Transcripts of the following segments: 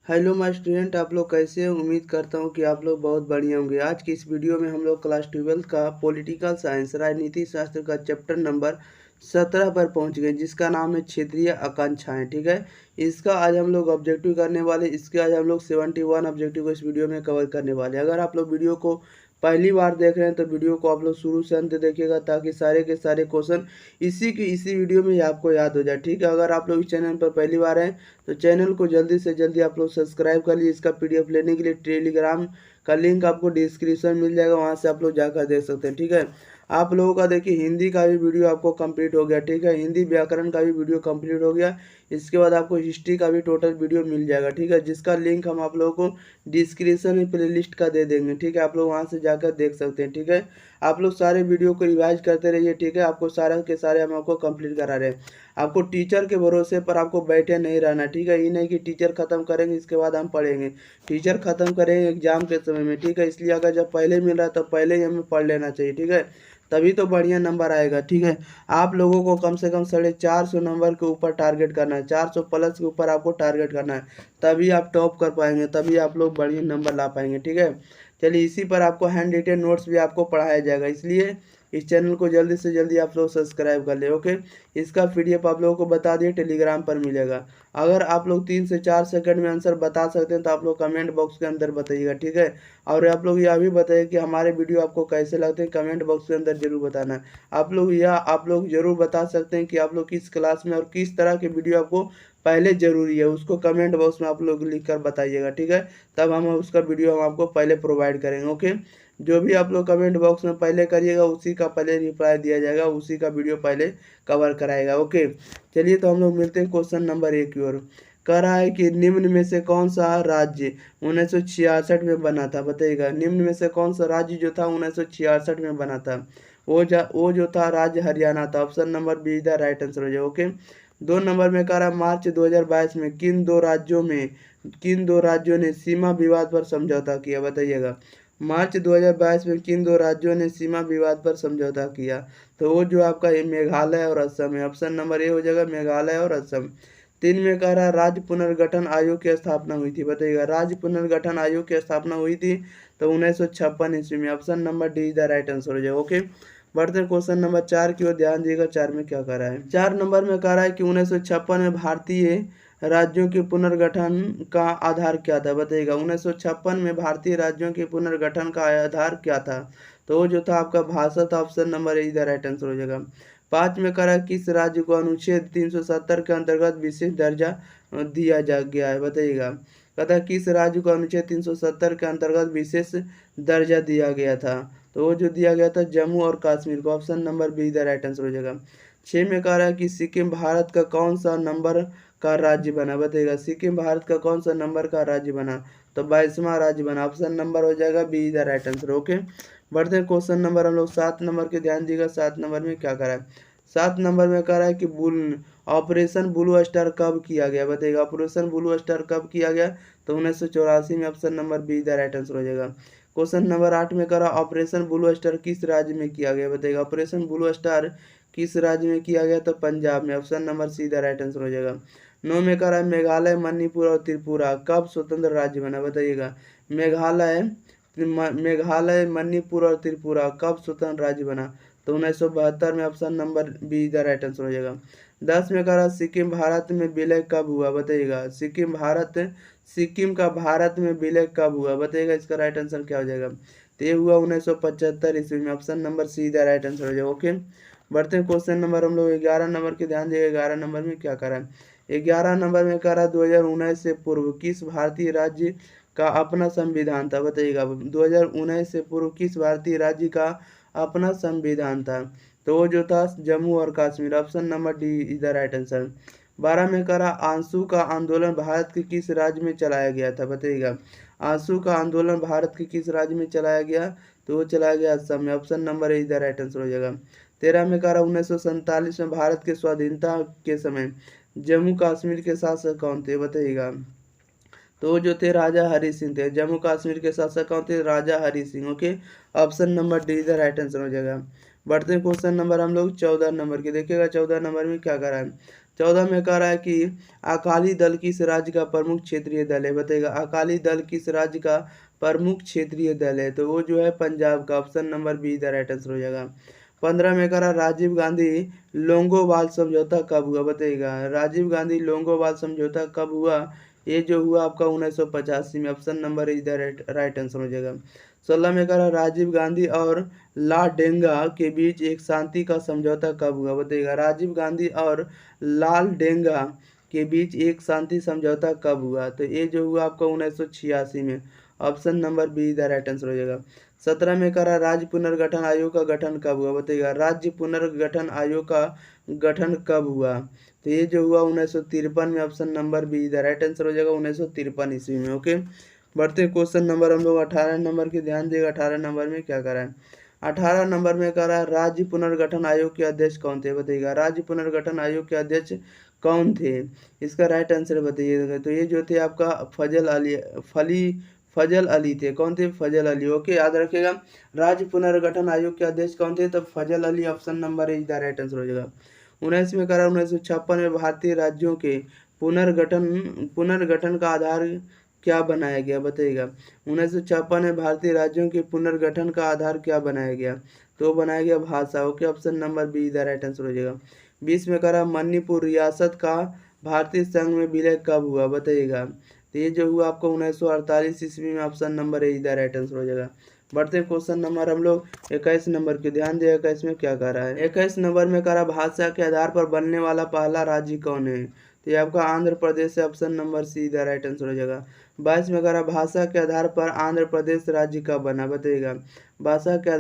Hello my student, आप लोग कैसे हैं। उम्मीद करता हूं कि आप लोग बहुत बढ़िया होंगे। आज की इस वीडियो में हम लोग क्लास 12 का पॉलिटिकल साइंस राजनीति शास्त्र का चैप्टर नंबर 17 पर पहुंच गए, जिसका नाम है क्षेत्रीय आकांक्षाएं। ठीक है, इसका आज हम लोग ऑब्जेक्टिव करने वाले। इसके आज हम लोग 71 ऑब्जेक्टिव को इस वीडियो में कवर करने वाले। अगर आप लोग वीडियो को पहली बार देख रहे हैं तो वीडियो को आप लोग शुरू से अंत देखिएगा, ताकि सारे के सारे क्वेश्चन इसी वीडियो में ही आपको याद हो जाए। ठीक है, अगर आप लोग इस चैनल पर पहली बार हैं तो चैनल को जल्दी से जल्दी आप लोग सब्सक्राइब कर लीजिए। इसका पीडीएफ लेने के लिए टेलीग्राम का लिंक आपको डिस्क्रिप्शन मिल जाएगा, वहां से आप लोग जाकर देख सकते हैं। ठीक है, आप लोगों का देखिए हिंदी का भी वीडियो आपको कंप्लीट हो गया। ठीक है, हिंदी व्याकरण का भी वीडियो कंप्लीट हो गया। इसके बाद आपको हिस्ट्री का भी टोटल वीडियो मिल जाएगा। ठीक है, जिसका लिंक हम आप लोगों को डिस्क्रिप्शन में प्लेलिस्ट का दे देंगे। ठीक है, आप लोग वहां से जाकर देख सकते हैं। ठीक है, आप लोग सारे वीडियो को रिवाइज करते रहिए। ठीक है, आपको सारे के सारे हम आपको कंप्लीट करा रहे हैं। आपको टीचर के भरोसे पर आपको बैठे नहीं रहना। ठीक है, ये नहीं कि टीचर खत्म करेंगे इसके बाद हम पढ़ेंगे। टीचर खत्म करेंगे एग्जाम के समय में। ठीक है, इसलिए अगर जब पहले मिल रहा है तो पहले ही हमें पढ़ लेना चाहिए। ठीक है, तभी तो बढ़िया नंबर आएगा। ठीक है, आप लोगों को कम से कम 450 नंबर के ऊपर टारगेट करना है, 400 प्लस के ऊपर आपको टारगेट करना है, तभी आप टॉप कर पाएंगे, तभी आप लोग बढ़िया नंबर ला पाएंगे। ठीक है, चलिए इसी पर आपको हैंड रिटेन नोट्स भी आपको पढ़ाया जाएगा, इसलिए इस चैनल को जल्दी से जल्दी आप लोग सब्सक्राइब कर ले। ओके, इसका पीडीएफ आप लोगों को बता दिए टेलीग्राम पर मिलेगा। अगर आप लोग 3 से 4 सेकंड में आंसर बता सकते हैं तो आप लोग कमेंट बॉक्स के अंदर बताइएगा। ठीक है, और आप लोग यह भी बताइए कि हमारे वीडियो आपको कैसे लगते हैं, कमेंट बॉक्स के अंदर जरूर बताना है। आप लोग जरूर बता सकते हैं कि आप लोग किस क्लास में और किस तरह के वीडियो आपको पहले जरूरी है, उसको कमेंट बॉक्स में आप लोग लिख कर बताइएगा। ठीक है, तब हम उसका वीडियो हम आपको पहले प्रोवाइड करेंगे। ओके, जो भी आप लोग कमेंट बॉक्स में पहले करिएगा उसी का पहले रिप्लाई दिया जाएगा, उसी का वीडियो पहले कवर कराएगा। ओके, चलिए तो हम लोग मिलते हैं क्वेश्चन नंबर 1 की ओर। कह रहा है कि निम्न में से कौन सा राज्य 1966 में बना था, बताइएगा। निम्न में से कौन सा राज्य जो था 1966 में बना था, वो जो था राज्य हरियाणा था। Option number be the right answer हो जाए। ओके, 2 नंबर में कह रहा है मार्च 2022 में किन दो राज्यों ने सीमा विवाद पर समझौता किया, बताइएगा। मार्च 2022 में किन दो राज्यों ने सीमा विवाद पर समझौता किया, तो वो जो आपका ये मेघालय और असम है। ऑप्शन नंबर ए हो जाएगा, मेघालय और असम। 3 में कह रहा है राज्य पुनर्गठन आयोग की स्थापना हुई थी, बताइएगा। राज्य पुनर्गठन आयोग की स्थापना हुई थी तो 1956 ईस्वी में। Option number D the right answer हो जाएगा। ओके, बढ़ते हैं क्वेश्चन नंबर 4 की ओर, ध्यान दिएगा। 4 में क्या कह रहा है, 4 नंबर में कह रहा है कि 1956 में भारतीय राज्यों के पुनर्गठन का आधार क्या था, बताइएगा। 1956 में भारतीय राज्यों के पुनर्गठन का आधार क्या था, तो वो जो था आपका भाषा था। Option number A the right answer हो जाएगा। 5 में कह रहा है किस राज्य को अनुच्छेद 370 के अंतर्गत विशेष दर्जा दिया जा गया है, बताइएगा। कहता है किस राज्य को अनुच्छेद 370 के अंतर्गत विशेष दर्जा दिया गया था, तो वो जो दिया गया था जम्मू और कश्मीर को। Option number be the right answer हो जाएगा। 6 में कह रहा है कि सिक्किम भारत का कौन सा नंबर का राज्य बना, बताइएगा। सिक्किम भारत का कौन सा नंबर का राज्य बना, तो 22वां राज्य बना। ऑप्शन नंबर हो जाएगा be the right answer. Okay, बढ़ते हैं क्वेश्चन नंबर हम लोग 7 नंबर के, ध्यान दीजिएगा। 7 नंबर में क्या करा है, 7 नंबर में कह रहा है कि ऑपरेशन ब्लू स्टार कब किया गया, बताइएगा। ऑपरेशन ब्लू स्टार कब किया गया, तो 1984 में। Option number be the right answer हो जाएगा। क्वेश्चन नंबर 8 में कह रहा ऑपरेशन ब्लू स्टार किस राज्य में किया गया, बताइएगा। ऑपरेशन ब्लू स्टार किस राज्य में किया गया, तो पंजाब में। Option number see the right answer हो जाएगा। 9 में कह रहा है मेघालय, मणिपुर और त्रिपुरा कब स्वतंत्र राज्य बना, बताइएगा। मेघालय, मणिपुर और त्रिपुरा कब स्वतंत्र राज्य बना, तो 1972 में। Option number be the right answer हो जाएगा। 10 में कह रहा सिक्किम भारत में विलय कब हुआ, बताइएगा। सिक्किम का भारत में विलय कब हुआ, बताइएगा। इसका राइट आंसर क्या हो जाएगा, तो ये हुआ 1975 ईस्वी में। Option number see the right answer हो जाएगा। ओके, बढ़ते हैं क्वेश्चन नंबर हम लोग 11 नंबर के, ध्यान दिएगा। 11 नंबर में क्या करा है, 11 नंबर में कह रहा 2019 से पूर्व किस भारतीय राज्य का अपना संविधान था, बताइएगा। 2019 से पूर्व किस भारतीय राज्य का अपना संविधान था, तो वो जो था जम्मू और Kashmir. Option number D is the right answer. 12 में कह रहा आंसू का आंदोलन भारत के किस राज्य में चलाया गया था, बताइएगा। आंसू का आंदोलन भारत के किस राज्य में चलाया गया, तो वो चलाया गया असम में। Option number A is the right answer हो जाएगा। 13 में कह रहा 1947 में भारत के स्वाधीनता के समय जम्मू कश्मीर के शासक कौन थे, बताइएगा। तो जो थे राजा हरि सिंह थे। जम्मू कश्मीर के शासक कौन थे, राजा Hari Singh. Okay, option number D the right answer हो जाएगा। बढ़ते हैं क्वेश्चन नंबर हम लोग 14 नंबर के, देखिएगा। 14 नंबर में क्या करा है, 14 में कह रहा है कि अकाली दल किस राज्य का प्रमुख क्षेत्रीय दल है, बताइएगा। अकाली दल किस राज्य का प्रमुख क्षेत्रीय दल है, तो वो जो है पंजाब का, option number be the right answer हो जाएगा। 15 में कह रहा राजीव गांधी लोंगोवाल समझौता कब हुआ, बताइएगा। राजीव गांधी लोंगोवाल समझौता कब हुआ, ये जो हुआ आपका 1985 में, option number is the right answer हो जाएगा। 16 में कह रहा राजीव गांधी और ला डेंगा के बीच एक शांति का समझौता कब हुआ, बताइएगा। राजीव गांधी और लाल डेंगा के बीच एक शांति समझौता कब हुआ, तो ये जो हुआ आपका 1986 में, option number be the right answer हो जाएगा। 17 में करा राज्य पुनर्गठन आयोग का गठन कब हुआ, बताइएगा। राज्य पुनर्गठन आयोग का गठन कब हुआ, तो ये जो हुआ 1953 में, option number be the right answer हो जाएगा, 1953 ईस्वी में। ओके, बढ़ते क्वेश्चन नंबर हम लोग 18 नंबर की ध्यान देगा। 18 नंबर में क्या करा है, 18 नंबर में कह रहा है राज्य पुनर्गठन आयोग के अध्यक्ष कौन थे, बताइएगा। राज्य पुनर्गठन आयोग के अध्यक्ष कौन थे, इसका राइट आंसर बताइएगा। तो ये जो थे आपका फजल अली थे। कौन थे, फजल अली। ओके, याद रखिएगा। राज्य पुनर्गठन आयोग के अध्यक्ष कौन थे, तब Fazal Ali, option number is the right answer हो जाएगा। 19 में करा 1956 में भारतीय राज्यों के पुनर्गठन का आधार क्या बनाया गया, बताइएगा। 1956 में भारतीय राज्यों के पुनर्गठन का आधार क्या बनाया गया, तो बनाया गया भाषा। Okay, option number be the right answer हो जाएगा। 20 में करा मणिपुर रियासत का भारतीय संघ में विलय कब हुआ, बताइएगा। तो ये जो हुआ आपको 1948 ईस्वी में, option number A the right answer हो जाएगा। बढ़ते क्वेश्चन नंबर हम लोग 21 नंबर के ध्यान देगा। 21 में क्या कह रहा है, 21 नंबर में कह रहा भाषा के आधार पर बनने वाला पहला राज्य कौन है, तो ये आपका आंध्र प्रदेश है, option number see the right answer हो जाएगा। 22 में कह रहा भाषा के आधार पर आंध्र प्रदेश राज्य कब बना, बताइएगा। भाषा के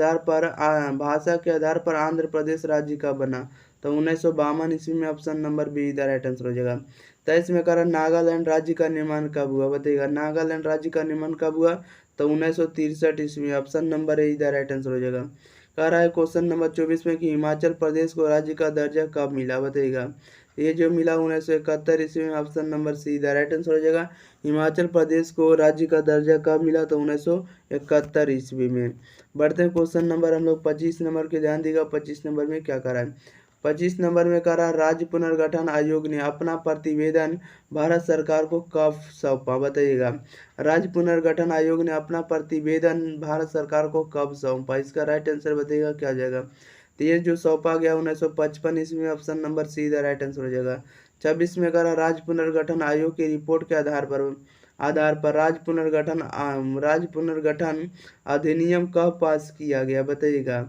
आधार पर आंध्र प्रदेश राज्य कब बना, तो 1952 ईस्वी में, option number be the right answer हो जाएगा। 23 में कह रहा नागालैंड राज्य का निर्माण कब हुआ, बताइएगा। नागालैंड राज्य का निर्माण कब हुआ, तो 1963 ईस्वी में, option number A the right answer हो जाएगा। कह रहा है क्वेश्चन नंबर 24 में कि हिमाचल प्रदेश को राज्य का दर्जा कब मिला, बताइएगा। ये जो मिला 1971 ईस्वी में, option number see the right answer हो जाएगा। हिमाचल प्रदेश को राज्य का दर्जा कब मिला, तो 1971 ईस्वी में। बढ़ते हैं क्वेश्चन नंबर हम लोग 25 नंबर के ध्यान देगा। 25 नंबर में क्या करा है, 25 नंबर में करा राज्य पुनर्गठन आयोग ने अपना प्रतिवेदन भारत सरकार को कब सौंपा, बताइएगा। राज्य पुनर्गठन आयोग ने अपना प्रतिवेदन भारत सरकार को कब सौंपा, इसका राइट आंसर बताइएगा क्या हो जाएगा। तो ये जो सौंपा गया 1955 ईस्वी में, option number see the right answer हो जाएगा। 26 में करा राज्य पुनर्गठन आयोग की रिपोर्ट के आधार पर राज्य पुनर्गठन अधिनियम कब पास किया गया, बताइएगा।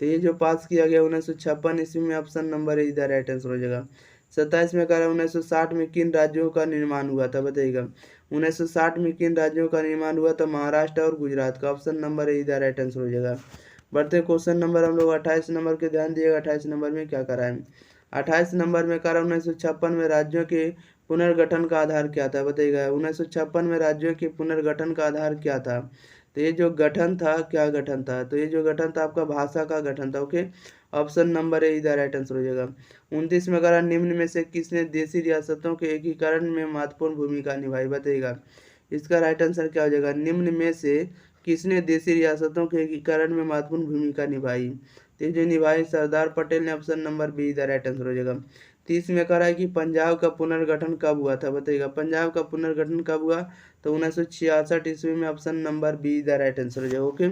तो ये जो पास किया गया 1956 ईस्वी में, option number is the right answer हो जाएगा। 27 में कह रहा है 1960 में किन राज्यों का निर्माण हुआ था, बताइएगा। 1960 में किन राज्यों का निर्माण हुआ था, महाराष्ट्र और गुजरात का, option number is the right answer हो जाएगा। बढ़ते क्वेश्चन नंबर हम लोग 28 नंबर के ध्यान दिएगा। 28 नंबर में क्या करा है, 28 नंबर में करा 1956 में राज्यों के पुनर्गठन का आधार क्या था, बताइएगा। 1956 में राज्यों के पुनर्गठन का आधार क्या था, तो ये जो गठन था, क्या गठन था, तो ये जो गठन था आपका भाषा का गठन था। ओके, ऑप्शन नंबर ए इधर राइट आंसर हो जाएगा। 29 में करा निम्न में से किसने देशी रियासतों के एकीकरण में महत्वपूर्ण भूमिका निभाई, बताइएगा। इसका राइट आंसर क्या हो जाएगा, निम्न में से किसने देशी रियासतों के एकीकरण में महत्वपूर्ण भूमिका निभाई, तो जो निभाई सरदार पटेल ने, ऑप्शन नंबर बी इधर राइट आंसर हो जाएगा। 30 में कह रहा है कि पंजाब का पुनर्गठन कब हुआ था, बताइएगा। पंजाब का पुनर्गठन कब हुआ, तो 1966 ईस्वी में, option number be the right answer हो जाएगा। ओके,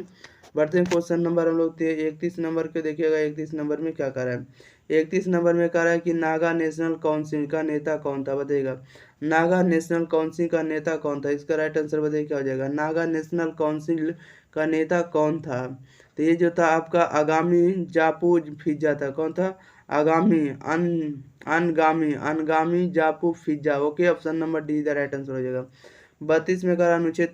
बढ़ते हैं क्वेश्चन नंबर हम लोग 31 नंबर के देखिएगा। 31 नंबर में क्या कह रहा है, 31 नंबर में कह रहा है कि नागा नेशनल काउंसिल का नेता कौन था, बताइएगा। नागा नेशनल काउंसिल का नेता कौन था, इसका राइट आंसर बताइए क्या हो जाएगा। नागा नेशनल काउंसिल का नेता कौन था, तो ये जो था आपका आगामी जापू फिजा था। कौन था, आगामी Angami Zapu Phizo. Okay, option number D the right answer हो जाएगा। 32 में कहा अनुच्छेद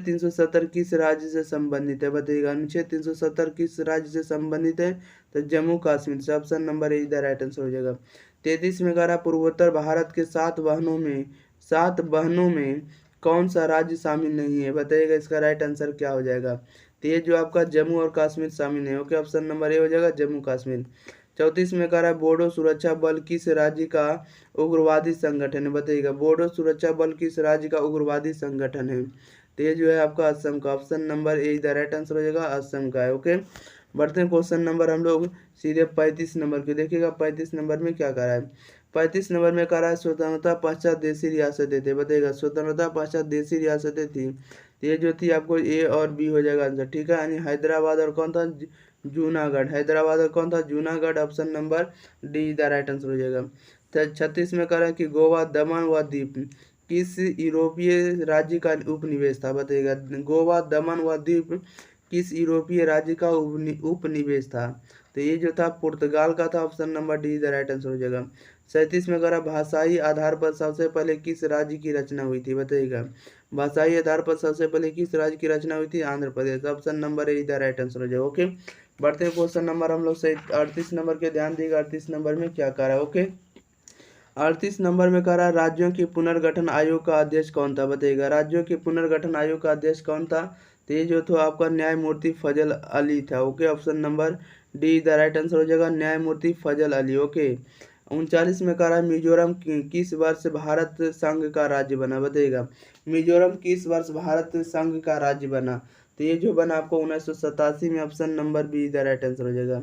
370 किस राज्य से संबंधित है, बताइएगा। अनुच्छेद 370 किस राज्य से संबंधित है, तो जम्मू कश्मीर से, option number A the right answer हो जाएगा। 33 में कह रहा पूर्वोत्तर भारत के 7 बहनों में कौन सा राज्य शामिल नहीं है, बताइएगा। इसका राइट आंसर क्या हो जाएगा, तो ये जो आपका जम्मू और कश्मीर शामिल है। ओके, ऑप्शन नंबर ए हो जाएगा, जम्मू कश्मीर। 34 में कह रहा है बोडो सुरक्षा बल किस राज्य का उग्रवादी संगठन है, बताइएगा। बोडो सुरक्षा बल किस राज्य का उग्रवादी संगठन है, तो ये जो है आपका असम का, option number A the right answer हो जाएगा, असम का है। ओके, बढ़ते हैं क्वेश्चन नंबर हम लोग सीधे 35 नंबर के। देखिएगा 35 नंबर में क्या करा है। 35 नंबर में करा है स्वतंत्रता पश्चात देशी रियासतें थे। बताइएगा स्वतंत्रता पश्चात देशी रियासतें थी, तो ये जो थी आपको ए और बी हो जाएगा आंसर, ठीक है। यानी हैदराबाद और कौन था, जूनागढ़। हैदराबाद और कौन था, Junagadh. Option number D the right answer हो जाएगा। 36 में करा कि गोवा, दमन व दीप किस यूरोपीय राज्य का उपनिवेश था। बताइएगा गोवा, दमन व द्वीप किस यूरोपीय राज्य का उपनिवेश था, तो ये जो था पुर्तगाल का था। Option number D the right answer हो जाएगा। 37 में करा भाषाई आधार पर सबसे पहले किस राज्य की रचना हुई थी। बताइएगा भाषाई आधार पर सबसे पहले किस राज्य की रचना हुई थी, Andhra Pradesh. Option number A the right answer हो जाएगा। ओके, बढ़ते हैं क्वेश्चन नंबर हम लोग से 38 नंबर के। ध्यान दिएगा 38 नंबर में क्या करा है। ओके, 38 नंबर में कह रहा है राज्यों के पुनर्गठन आयोग का अध्यक्ष कौन था। बताइएगा राज्यों के पुनर्गठन आयोग का अध्यक्ष कौन था, तो ये जो था आपका न्यायमूर्ति फजल अली था। Okay, option number D the right answer हो जाएगा, न्यायमूर्ति फजल अली। ओके, 39 में कह रहा है मिजोरम किस वर्ष भारत संघ का राज्य बना। बताइएगा मिजोरम किस वर्ष भारत संघ का राज्य बना, तो ये जो बना आपको 1987 में। Option number be the right answer हो जाएगा।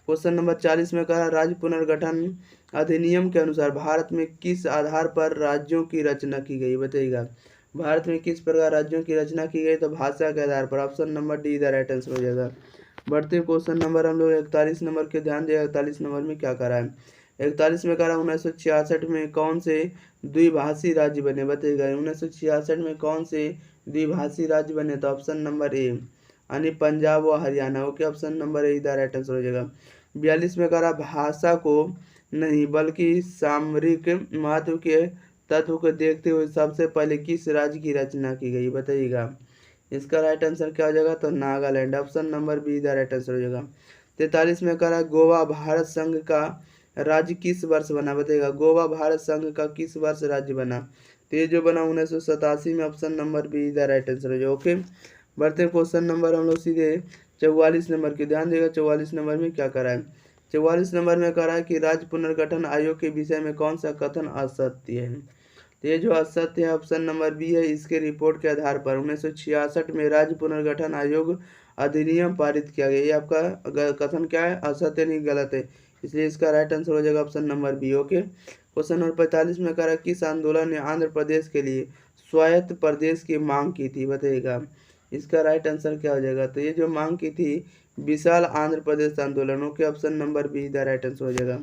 क्वेश्चन नंबर 40 में कहा राज्य पुनर्गठन अधिनियम के अनुसार भारत में किस आधार पर राज्यों की रचना की गई। बताइएगा भारत में किस प्रकार राज्यों की रचना की गई, तो भाषा के आधार पर। Option number D the right answer हो जाएगा। बढ़ते क्वेश्चन नंबर हम लोग 41 नंबर के। ध्यान दिया 41 नंबर में क्या करा है। 41 में करा 1966 में कौन से द्विभाषी राज्य बने। बताइएगा 1966 में कौन से द्विभाषी राज्य बने, तो ऑप्शन नंबर ए यानी पंजाब व Haryana. Okay, option number A the right answer हो जाएगा। 42 में करा भाषा को नहीं बल्कि सामरिक महत्व के तत्व को देखते हुए सबसे पहले किस राज्य की रचना की गई। बताइएगा इसका राइट आंसर क्या हो जाएगा, तो Nagaland. Option number be the right answer हो जाएगा। 43 में करा गोवा भारत संघ का राज्य किस वर्ष बना। बताइएगा गोवा भारत संघ का किस वर्ष राज्य बना, तो ये जो बना 1987 में। Option number be the right answer हो जाएगा। ओके, बढ़ते क्वेश्चन नंबर हम लोग सीधे 44 नंबर के। ध्यान देगा 44 नंबर में क्या करा है। 44 नंबर में कह रहा है कि राज्य पुनर्गठन आयोग के विषय में कौन सा कथन असत्य है, तो ये जो असत्य है ऑप्शन नंबर बी है। इसके रिपोर्ट के आधार पर 1966 में राज्य पुनर्गठन आयोग अधिनियम पारित किया गया। ये आपका कथन क्या है, असत्य नहीं गलत है, इसलिए इसका राइट आंसर हो जाएगा option number B. Okay, question number 45 में कह रहा है किस आंदोलन ने आंध्र प्रदेश के लिए स्वायत्त प्रदेश की मांग की थी। बताइएगा इसका राइट आंसर क्या हो जाएगा, तो ये जो मांग की थी विशाल आंध्र प्रदेश आंदोलनों के। Option number be the right answer हो जाएगा।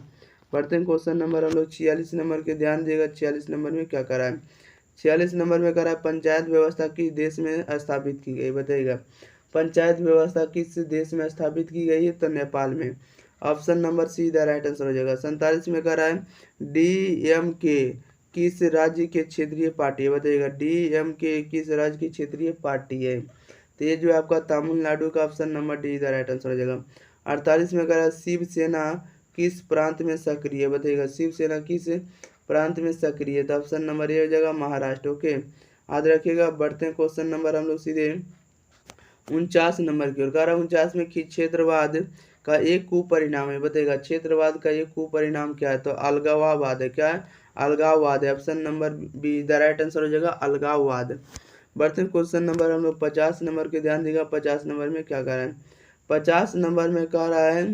बढ़ते हैं क्वेश्चन नंबर हम लोग 46 नंबर के। ध्यान देगा 46 नंबर में क्या करा है। 46 नंबर में करा है पंचायत व्यवस्था किस देश में स्थापित की गई। बताइएगा पंचायत व्यवस्था किस देश में स्थापित की गई है, तो नेपाल में। Option number see the right answer हो जाएगा। 47 में करा है DMK किस राज्य के क्षेत्रीय पार्टी है। बताइएगा DMK किस राज्य की क्षेत्रीय पार्टी है, तो ये जो है आपका तमिलनाडु का। Option number D the right answer हो जाएगा। 48 में कह रहा है शिवसेना किस प्रांत में सक्रिय है। बताइएगा शिवसेना किस प्रांत में सक्रिय है, तो ऑप्शन नंबर ए हो जाएगा महाराष्ट्र। ओके, याद रखिएगा। बढ़ते हैं क्वेश्चन नंबर हम लोग सीधे 49 नंबर की ओर। कह रहा है 49 में क्षेत्रवाद का एक कुपरिणाम है। बताइएगा क्षेत्रवाद का एक कुपरिणाम क्या है, तो अलगाववाद है। क्या है, अलगाववाद है। Option number be the right answer हो जाएगा, अलगाववाद। बढ़ते क्वेश्चन नंबर हम लोग 50 नंबर के। ध्यान देगा 50 नंबर में क्या कह रहा है। 50 नंबर में कह रहा है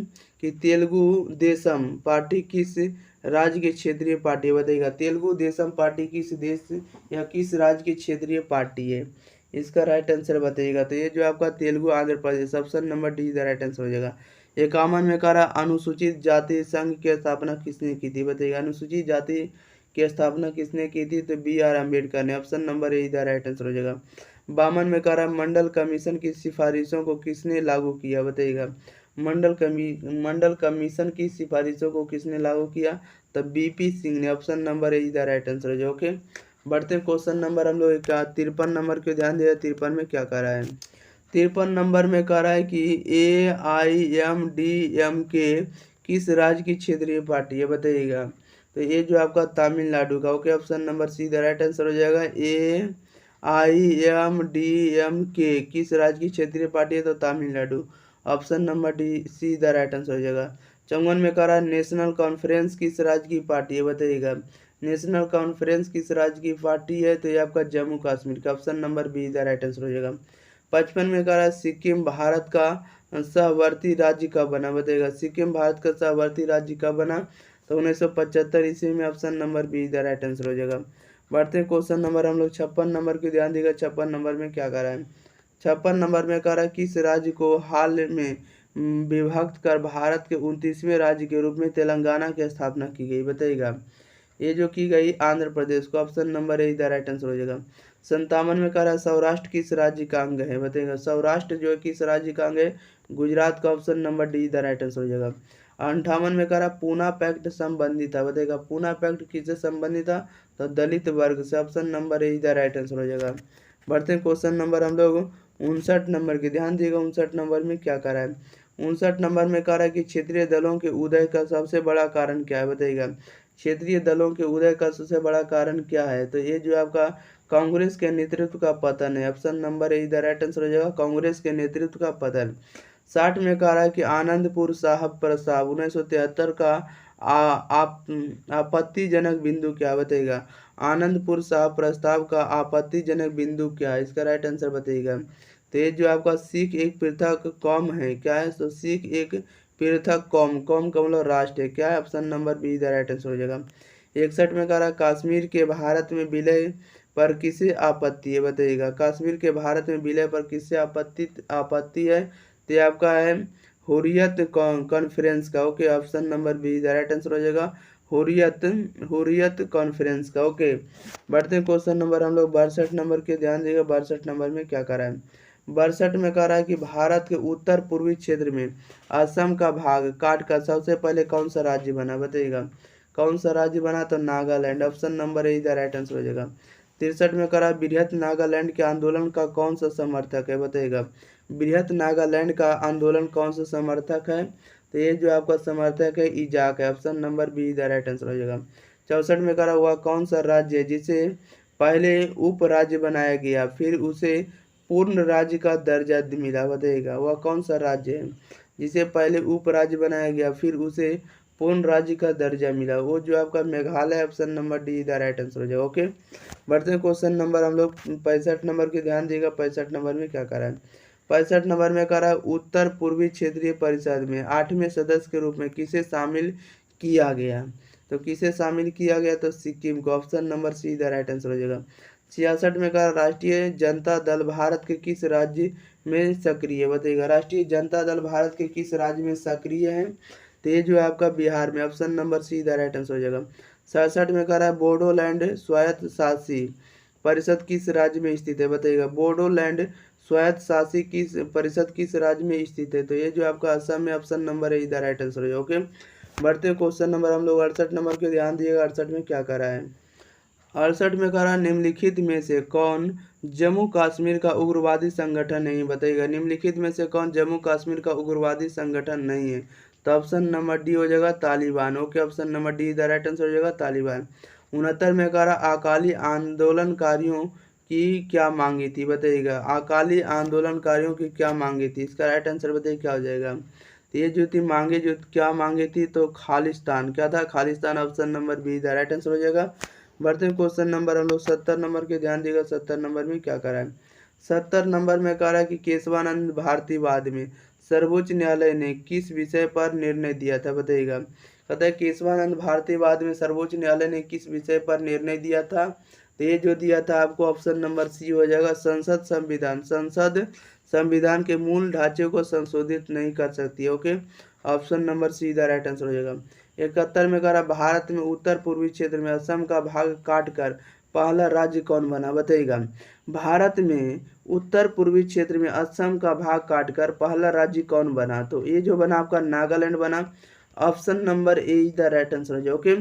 कि तेलुगु देशम पार्टी किस राज्य की क्षेत्रीय पार्टी है। बताइएगा तेलुगु देशम पार्टी किस देश या किस राज्य की क्षेत्रीय पार्टी है, इसका राइट आंसर बताइएगा, तो ये जो आपका Telugu Andhra Pradesh. Option number D the right answer हो जाएगा। 51 में कह रहा अनुसूचित जाति संघ की स्थापना किसने की थी। बताइएगा अनुसूचित जाति की स्थापना किसने की थी, तो BR अम्बेडकर ने। Option number A the right answer हो जाएगा। 52 में कह रहा मंडल कमीशन की सिफारिशों को किसने लागू किया। बताइएगा मंडल कमीशन की सिफारिशों को किसने लागू किया, तो BP सिंह ने। Option number A the right answer हो जाएगा। ओके, बढ़ते क्वेश्चन नंबर हम लोग 53 नंबर के। ध्यान दिया 53 में क्या कह रहा है। 53 नंबर में कह रहा है कि AIMDMK किस राज्य की क्षेत्रीय पार्टी है। बताइएगा तो ये जो आपका तमिलनाडु का। Okay, option number see the right answer हो जाएगा। AIMDMK किस राज्य की क्षेत्रीय पार्टी है, तो Tamil Nadu. Option number D see the right answer हो जाएगा। 54 में कह रहा है नेशनल कॉन्फ्रेंस किस राज्य की पार्टी है। बताइएगा नेशनल कॉन्फ्रेंस किस राज्य की पार्टी है, तो ये आपका जम्मू कश्मीर का। Option number be the right answer हो जाएगा। 55 में कह रहा है सिक्किम भारत का सहवर्ती राज्य कब बना, बताइएगा। सिक्किम भारत का सहवर्ती राज्य कब बना, तो 1975 ईस्वी में। Option number be the right answer हो जाएगा। बढ़ते हैं क्वेश्चन नंबर हम लोग 56 नंबर की ध्यान देगा। 56 नंबर में क्या कह रहा है, 56 नंबर में कह रहा है किस राज्य को हाल में विभक्त कर भारत के 29वें राज्य के रूप में तेलंगाना की स्थापना की गई, बताइएगा। ये जो की गई आंध्र प्रदेश को। Option number A the right answer हो जाएगा। 57 में कह रहा है सौराष्ट्र किस राज्य का अंग है, बताइएगा। सौराष्ट्र जो है किस राज्य का अंग है, गुजरात का। Option number D the right answer हो जाएगा। 58 में कह रहा पूना पैक्ट संबंधित था, बताइएगा। पूना पैक्ट किससे संबंधित था, तो दलित वर्ग से। Option number A the right answer हो जाएगा। बढ़ते हैं क्वेश्चन नंबर हम लोग 59 नंबर की ध्यान दिएगा। 59 नंबर में क्या कह रहा है, 59 नंबर में कह रहा है कि क्षेत्रीय दलों के उदय का सबसे बड़ा कारण क्या है, बताइएगा। क्षेत्रीय दलों के उदय का सबसे बड़ा कारण क्या है, तो ये जो आपका कांग्रेस के नेतृत्व का पतन है। Option number A the right answer हो जाएगा, कांग्रेस के नेतृत्व का पतन। 60 में कह रहा है कि आनंदपुर साहब प्रस्ताव 1973 का आपत्तिजनक बिंदु क्या, बताइएगा। आनंदपुर साहब प्रस्ताव का आपत्तिजनक बिंदु क्या है, इसका राइट आंसर बताइएगा। तो ये जो आपका सिख एक पृथक कौम है, क्या है, तो सिख एक पृथक कौम, कौम का मतलब राष्ट्र है, क्या है। Option number be the right answer हो जाएगा। 61 में कह रहा है कश्मीर के भारत में विलय पर किसे आपत्ति है, बताइएगा। कश्मीर के भारत में विलय पर किसे आपत्ति है, तो ये आपका है हुर्रियत कॉन्फ्रेंस का। Okay, option number be the right answer हो जाएगा, हुर्रियत कॉन्फ्रेंस का। ओके, बढ़ते हैं क्वेश्चन नंबर हम लोग 62 नंबर के ध्यान देगा। 62 नंबर में क्या कर रहा है, 62 में कह रहा है कि भारत के उत्तर पूर्वी क्षेत्र में असम का भाग काट कर सबसे पहले कौन सा राज्य बना, बताइएगा। कौन सा राज्य बना, तो Nagaland. Option number A the right answer हो जाएगा। 63 में कह रहा है बृहत नागालैंड के आंदोलन का कौन सा समर्थक है, बताइएगा। बृहत नागालैंड का आंदोलन कौन सा समर्थक है, तो ये जो आपका समर्थक है इजाक है। Option number be the right answer हो जाएगा। 64 में कहा हुआ कौन सा राज्य है जिसे पहले उप राज्य बनाया गया फिर उसे पूर्ण राज्य का दर्जा मिला, बताइएगा। वह कौन सा राज्य है जिसे पहले उप राज्य बनाया गया फिर उसे पूर्ण राज्य का दर्जा मिला, वो जो आपका Meghalaya. Option number D the right answer हो जाएगा। ओके, बढ़ते हैं क्वेश्चन नंबर हम लोग 65 नंबर की ध्यान देगा। 65 नंबर में क्या कर रहा है, 65 नंबर में कह रहा है उत्तर पूर्वी क्षेत्रीय परिषद में 8वें सदस्य के रूप में किसे शामिल किया गया, तो किसे शामिल किया गया, तो सिक्किम को। Option number see the right answer हो जाएगा। 66 में कहा राष्ट्रीय जनता दल भारत के किस राज्य में सक्रिय, बताइएगा। राष्ट्रीय जनता दल भारत के किस राज्य में सक्रिय है, तो ये जो है आपका बिहार में। Option number see the right answer हो जाएगा। 67 में कह रहा है बोडोलैंड स्वायत्त शासी परिषद किस राज्य में स्थित है, बताइएगा। बोडोलैंड स्वायत्त शासी किस परिषद किस राज्य में स्थित है, तो ये जो आपका असम में। ऑप्शन नंबर है इधर राइट आंसर है। ओके, बढ़ते क्वेश्चन नंबर हम लोग 68 नंबर के ध्यान दिएगा। 68 में क्या कर रहा है, 68 में कह रहा है निम्नलिखित में से कौन जम्मू कश्मीर का उग्रवादी संगठन नहीं, बताइएगा। निम्नलिखित में से कौन जम्मू कश्मीर का उग्रवादी संगठन नहीं है, तो ऑप्शन नंबर डी हो जाएगा Taliban. Okay, option number D the right answer हो जाएगा तालिबान। 69 में कह रहा अकाली आंदोलनकारियों की क्या मांगी थी, बताइएगा। अकाली आंदोलनकारियों की क्या मांगी थी, इसका राइट आंसर बताइए क्या हो जाएगा। तो ये जो थी मांगे, जो क्या मांगे थी, तो खालिस्तान। क्या था, Khalistan. Option number be the right answer हो जाएगा। बढ़ते हैं क्वेश्चन नंबर हम लोग 70 नंबर के ध्यान देगा। 70 नंबर में क्या करा है, 70 नंबर में कह रहा है कि केशवानंद भारतीवाद में सर्वोच्च न्यायालय ने किस विषय पर निर्णय दिया था, बताइएगा। कहता है केशवानंद भारतीवाद में सर्वोच्च न्यायालय ने किस विषय पर निर्णय दिया था, तो ये जो दिया था आपको ऑप्शन नंबर सी हो जाएगा संसद संविधान। संसद संविधान के मूल ढांचे को संशोधित नहीं कर सकती है। Okay, option number see the right answer हो जाएगा। 71 में कह रहा भारत में उत्तर पूर्वी क्षेत्र में असम का भाग काटकर पहला राज्य कौन बना, बताइएगा। भारत में उत्तर पूर्वी क्षेत्र में असम का भाग काटकर पहला राज्य कौन बना, तो ये जो बना आपका नागालैंड बना। Option number A the right answer हो जाए। ओके,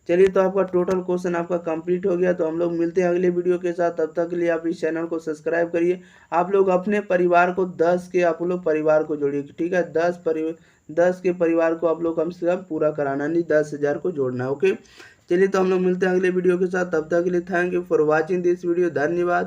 चलिए तो आपका टोटल क्वेश्चन आपका कंप्लीट हो गया। तो हम लोग मिलते हैं अगले वीडियो के साथ, तब तक के लिए आप इस चैनल को सब्सक्राइब करिए। आप लोग अपने परिवार को 10 के आप लोग परिवार को जोड़िए, ठीक है। 10 के परिवार को आप लोग कम से कम पूरा कराना, नहीं 10,000 को जोड़ना है। ओके, चलिए तो हम लोग मिलते हैं अगले वीडियो के साथ, तब तक के लिए thank you for watching this video. धन्यवाद।